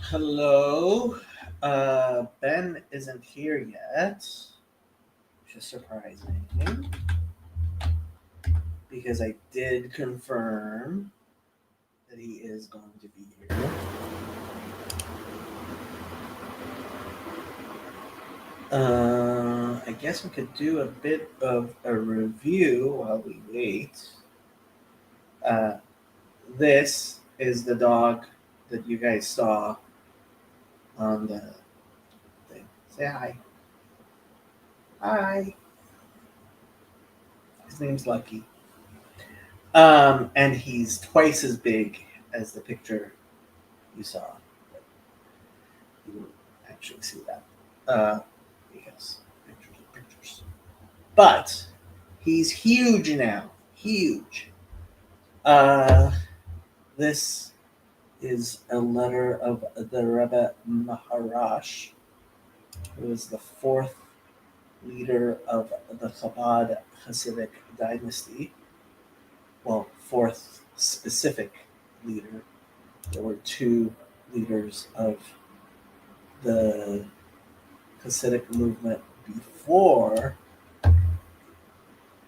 Hello. Ben isn't here yet, which is surprising because I did confirm that he is going to be here. I guess we could do a bit of a review while we wait. Uh, this is the dog that you guys saw on the thing. Say hi. Hi. His name's Lucky. And he's twice as big as the picture you saw. You won't actually see that because pictures are pictures. But he's huge now. Huge. Uh, this is a letter of the Rebbe Maharash, who is the fourth leader of the Chabad Hasidic dynasty. Well, fourth specific leader. There were two leaders of the Hasidic movement before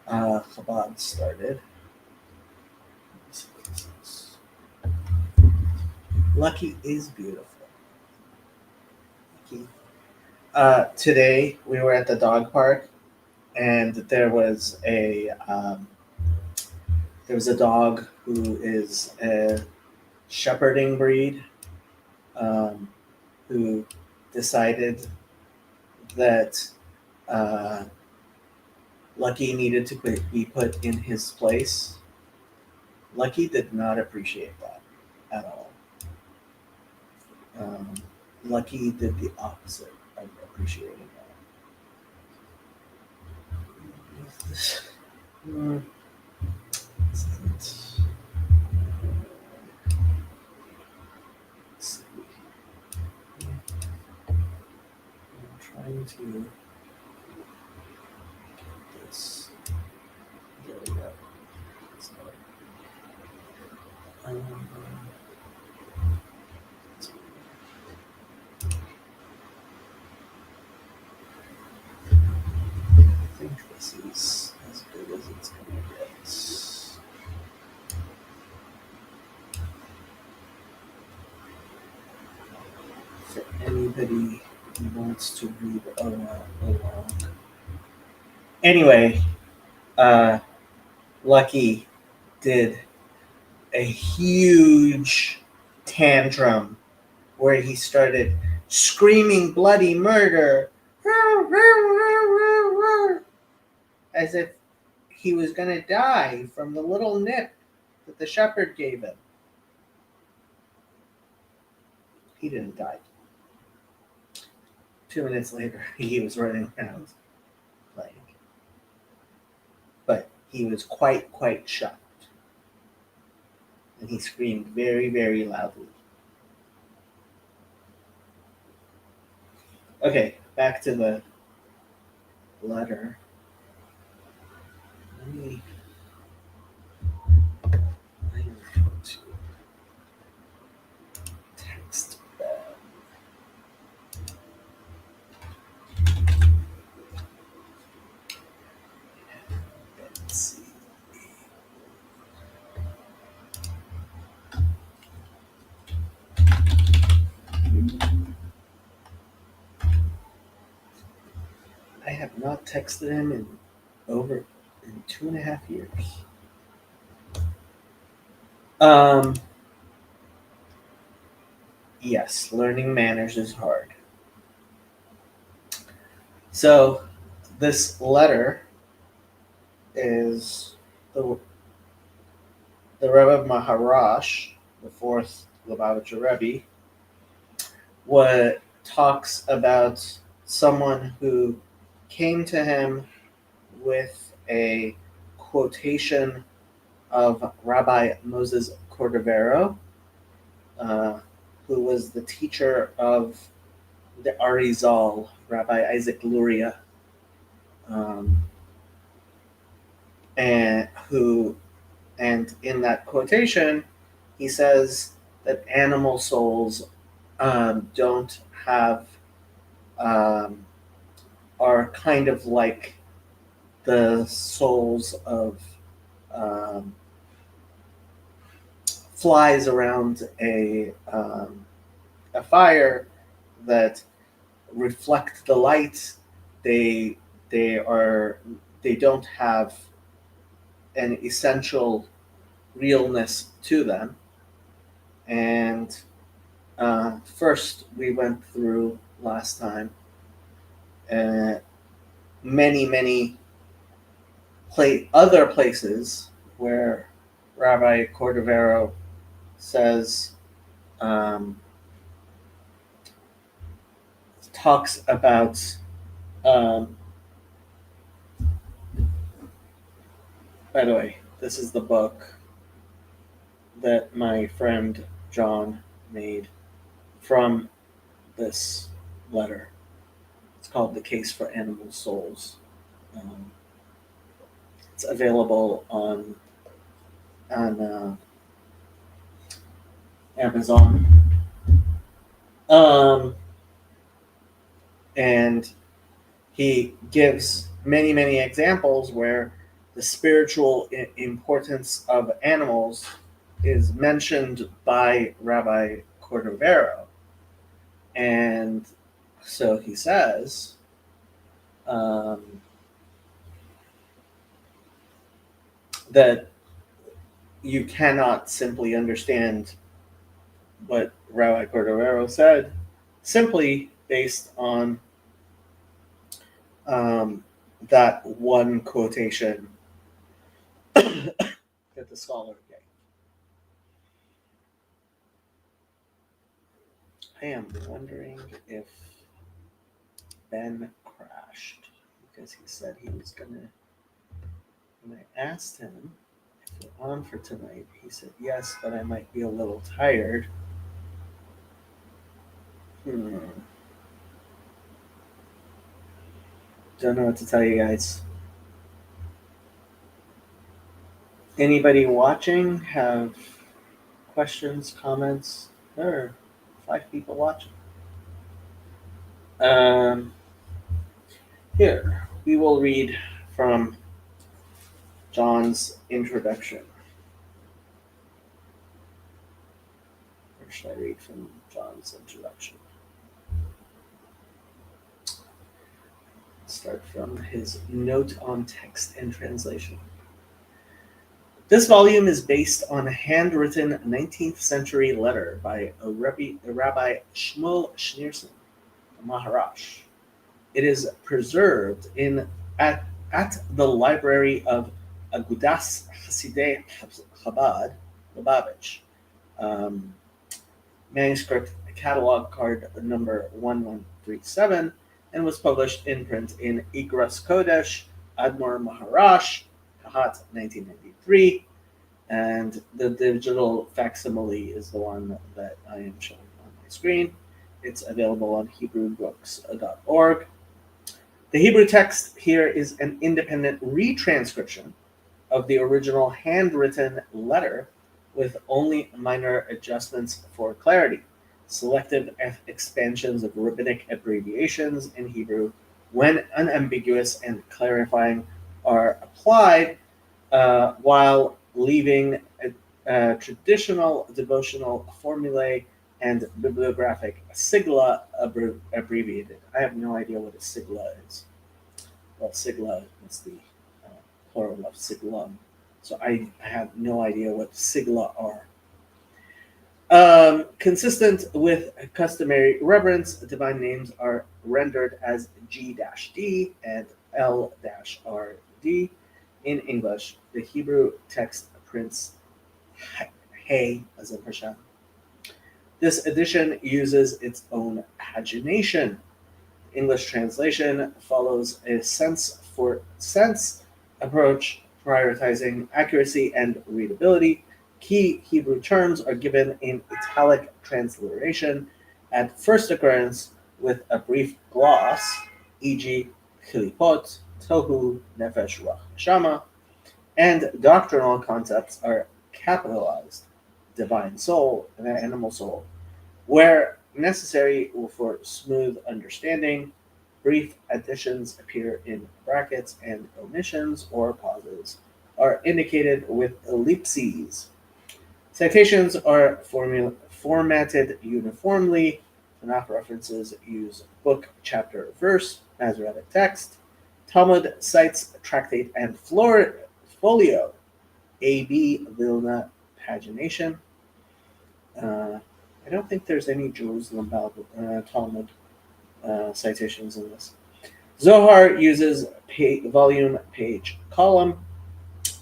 Chabad started. Lucky is beautiful. Lucky. Today we were at the dog park, and there was a dog who is a shepherding breed, who decided that Lucky needed to be put in his place. Lucky did not appreciate that at all. Lucky did the opposite of appreciating that. I'm trying to get this. There we go. I think this is as good as it's going to get. For anybody who wants to read along. Anyway, Lucky did a huge tantrum where he started screaming bloody murder as if he was going to die from the little nip that the shepherd gave him. He didn't die. 2 minutes later, he was running around playing. But he was quite shocked. And he screamed very, very loudly. Okay, back to the letter. Let me. I am going to text that. Let's see. I have not texted him in 2.5 years. Yes, learning manners is hard. So, this letter is the Rebbe Maharash, the fourth Lubavitcher Rebbe, what talks about someone who came to him with a quotation of Rabbi Moses Cordovero, who was the teacher of the Arizal, Rabbi Isaac Luria, and in that quotation, he says that animal souls don't have are kind of like the souls of um, flies around a fire that reflect the light. They they are they don't have an essential realness to them. And first, we went through last time uh, many other places where Rabbi Cordovero says um, talks about um, by the way, this is the book that my friend John made from this letter. It's called The Case for Animal Souls. Um, it's available on Amazon. Um, and he gives many examples where the spiritual importance of animals is mentioned by Rabbi Cordovero. And so he says, that you cannot simply understand what Rabbi Cordovero said simply based on that one quotation that the scholar gave. I am wondering if Ben crashed because he said he was gonna. When I asked him if we're on for tonight, he said yes, but I might be a little tired. Don't know what to tell you guys. Anybody watching have questions, comments? There are 5 people watching. Here, we will read from John's introduction. Or should I read from John's introduction? Start from his note on text and translation. This volume is based on a handwritten 19th century letter by Rabbi Shmuel Schneerson, Maharash. It is preserved at the library of Agudas Hasidei Chabad, Lubavitch. Manuscript catalog card number 1137, and was published in print in Iggrot Kodesh, Admor Maharash, Kahat 1993, and the digital facsimile is the one that I am showing on my screen. It's available on HebrewBooks.org. The Hebrew text here is an independent retranscription of the original handwritten letter with only minor adjustments for clarity. Selective expansions of rabbinic abbreviations in Hebrew, when unambiguous and clarifying, are applied while leaving traditional devotional formulae and bibliographic sigla abbreviated. I have no idea what a sigla is. Well, sigla is the plural of siglum. So I have no idea what sigla are. Consistent with customary reverence, divine names are rendered as G-D and L-RD. In English, the Hebrew text prints Hey as in Hashem. This edition uses its own pagination. English translation follows a sense for sense approach, prioritizing accuracy and readability. Key Hebrew terms are given in italic transliteration at first occurrence with a brief gloss, e.g., chilipot, tohu, nefesh, ruach, shama, and doctrinal concepts are capitalized, divine soul and animal soul, where necessary for smooth understanding. Brief additions appear in brackets, and omissions or pauses are indicated with ellipses. Citations are formatted uniformly. Tanakh references use book, chapter, verse, Masoretic text. Talmud cites tractate and folio, A.B. Vilna pagination. I don't think there's any Jerusalem Talmud citations in this. Zohar uses volume, page, column.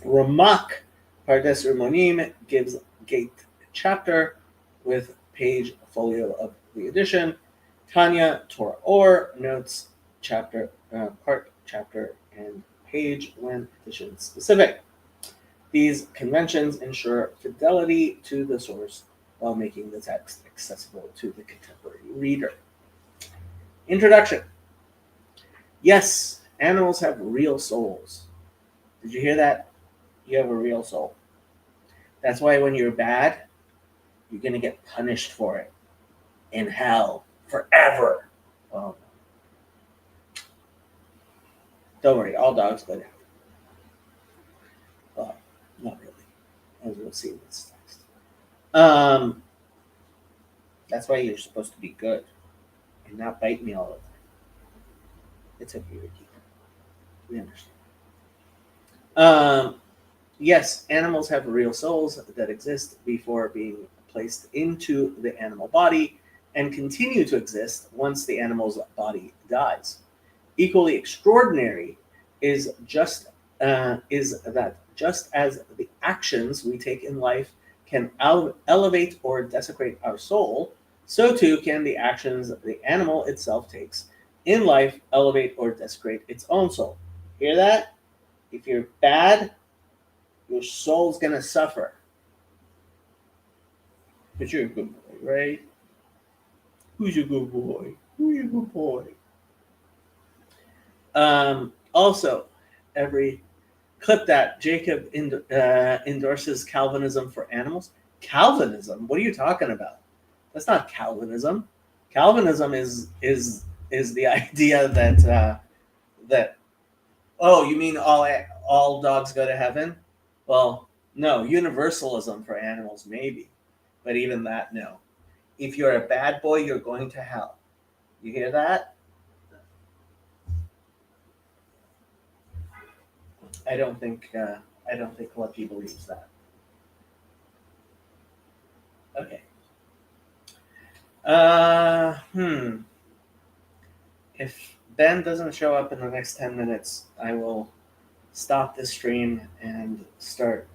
Ramak Pardes Rimonim gives gate chapter with page folio of the edition. Tanya Torah Or notes chapter, part, chapter, and page when edition specific. These conventions ensure fidelity to the source while making the text accessible to the contemporary reader. Introduction. Yes, animals have real souls. Did you hear that? You have a real soul. That's why when you're bad, you're going to get punished for it in hell forever. Well, don't worry, all dogs go to hell. Well, not really, as we'll see in this text. That's why you're supposed to be good and not bite me all the time. It's okay, Ricky. We understand. Yes, animals have real souls that exist before being placed into the animal body and continue to exist once the animal's body dies. Equally extraordinary is that just as the actions we take in life can elevate or desecrate our soul, so too can the actions the animal itself takes in life elevate or desecrate its own soul. Hear that? If you're bad, your soul's gonna suffer. But you're a good boy, right? Who's your good boy? Who's your good boy? Also, every clip that Jacob endorses Calvinism for animals. Calvinism? What are you talking about? That's not Calvinism. Calvinism is the idea that oh, you mean all dogs go to heaven? Well, no, universalism for animals maybe, but even that, no. If you're a bad boy, you're going to hell. You hear that? I don't think Lucky believes that. Okay. If Ben doesn't show up in the next 10 minutes, I will stop this stream and start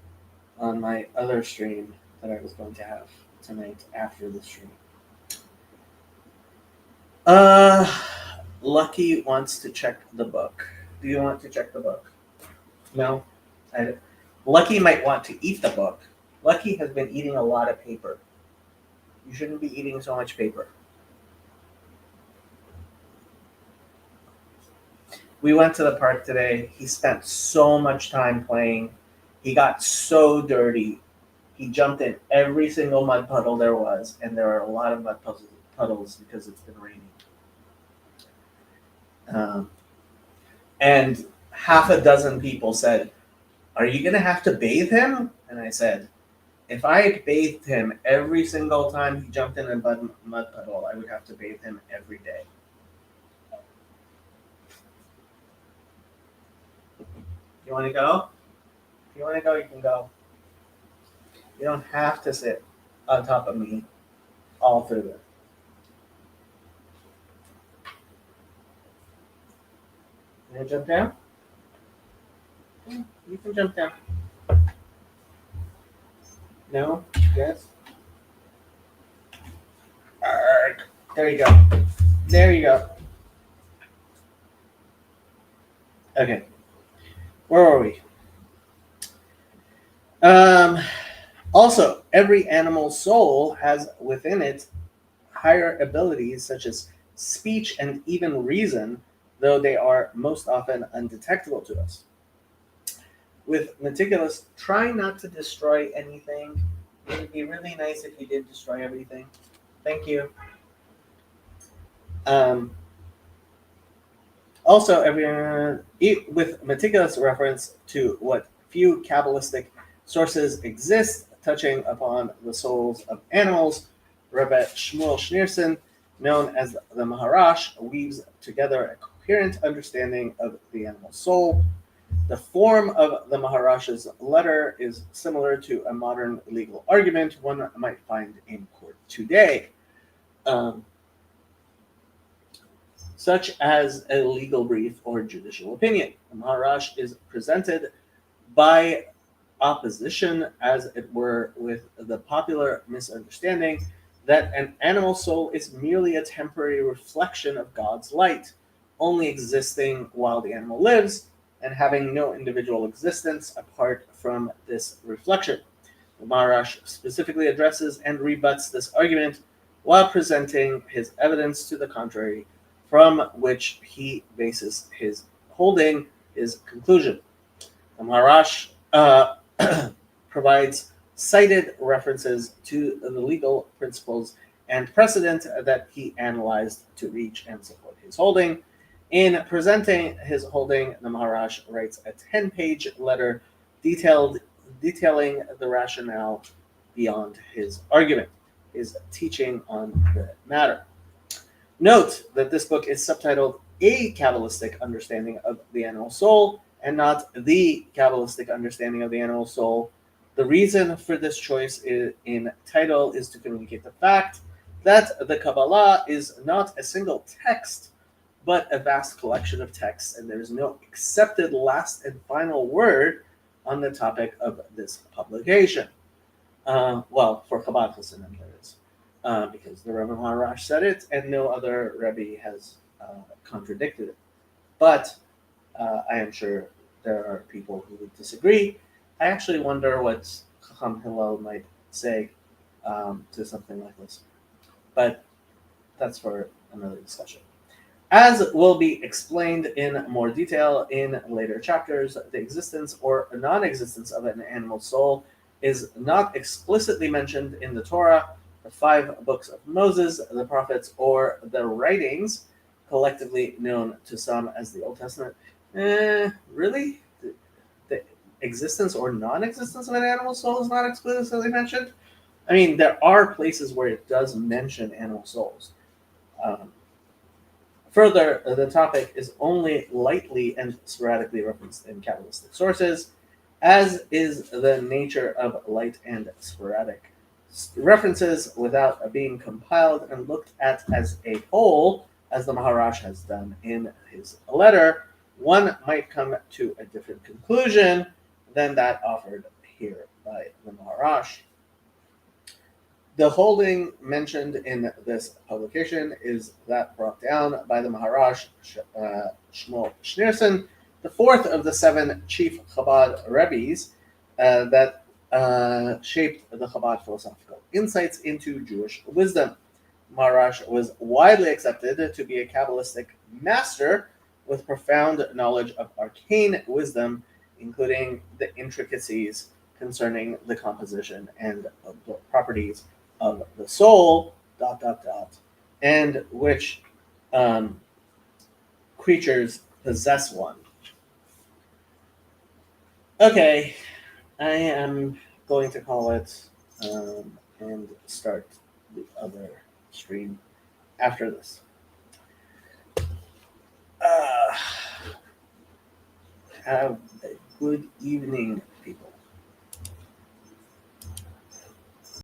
on my other stream that I was going to have tonight after the stream. Lucky wants to check the book. Do you want to check the book? No? Lucky might want to eat the book. Lucky has been eating a lot of paper. You shouldn't be eating so much paper. We went to the park today. He spent so much time playing. He got so dirty. He jumped in every single mud puddle there was, and there are a lot of mud puddles because it's been raining. And half a dozen people said, "Are you going to have to bathe him?" And I said, if I had bathed him every single time he jumped in a mud puddle, I would have to bathe him every day. You want to go? If you want to go, you can go. You don't have to sit on top of me all through this. You want to jump down? You can jump down. No? Yes? Arrgh. There you go. There you go. Okay. Where are we? Also, every animal's soul has within it higher abilities such as speech and even reason, though they are most often undetectable to us. With meticulous, try not to destroy anything. It would be really nice if you did destroy everything. Thank you. Also, with meticulous reference to what few Kabbalistic sources exist touching upon the souls of animals, Rebbe Shmuel Schneerson, known as the Maharash, weaves together a coherent understanding of the animal soul. The form of the Maharash's letter is similar to a modern legal argument one might find in court today. Such as a legal brief or judicial opinion. The Maharash is presented by opposition, as it were, with the popular misunderstanding that an animal soul is merely a temporary reflection of God's light, only existing while the animal lives and having no individual existence apart from this reflection. The Maharash specifically addresses and rebuts this argument while presenting his evidence to the contrary, from which he bases his conclusion. The Maharash provides cited references to the legal principles and precedent that he analyzed to reach and support his holding. In presenting his holding, the Maharash writes a 10-page letter detailing the rationale beyond his argument, his teaching on the matter. Note that this book is subtitled A Kabbalistic Understanding of the Animal Soul and not The Kabbalistic Understanding of the Animal Soul. The reason for this choice in title is to communicate the fact that the Kabbalah is not a single text, but a vast collection of texts, and there is no accepted last and final word on the topic of this publication. Well, for Chabad Chassidim there is. Because the Rebbe Maharash said it, and no other Rebbe has contradicted it. But I am sure there are people who would disagree. I actually wonder what Chacham Hillel might say to something like this. But that's for another discussion. As will be explained in more detail in later chapters, the existence or non-existence of an animal soul is not explicitly mentioned in the Torah, the 5 books of Moses, the prophets, or the writings, collectively known to some as the Old Testament. Really? The existence or non-existence of an animal soul is not explicitly mentioned? I mean, there are places where it does mention animal souls. Further, the topic is only lightly and sporadically referenced in Kabbalistic sources, as is the nature of light and sporadic references without being compiled and looked at as a whole, as the Maharash has done in his letter. One might come to a different conclusion than that offered here by the Maharash. The holding mentioned in this publication is that brought down by the Maharash Shmuel Schneerson, the 4th of the 7 chief Chabad Rebbes that shaped the Chabad philosophical insights into Jewish wisdom. Maharash was widely accepted to be a Kabbalistic master with profound knowledge of arcane wisdom, including the intricacies concerning the composition and the properties of the soul, ... and which creatures possess one. Okay, I am going to call it and start the other stream after this. Have a good evening, people.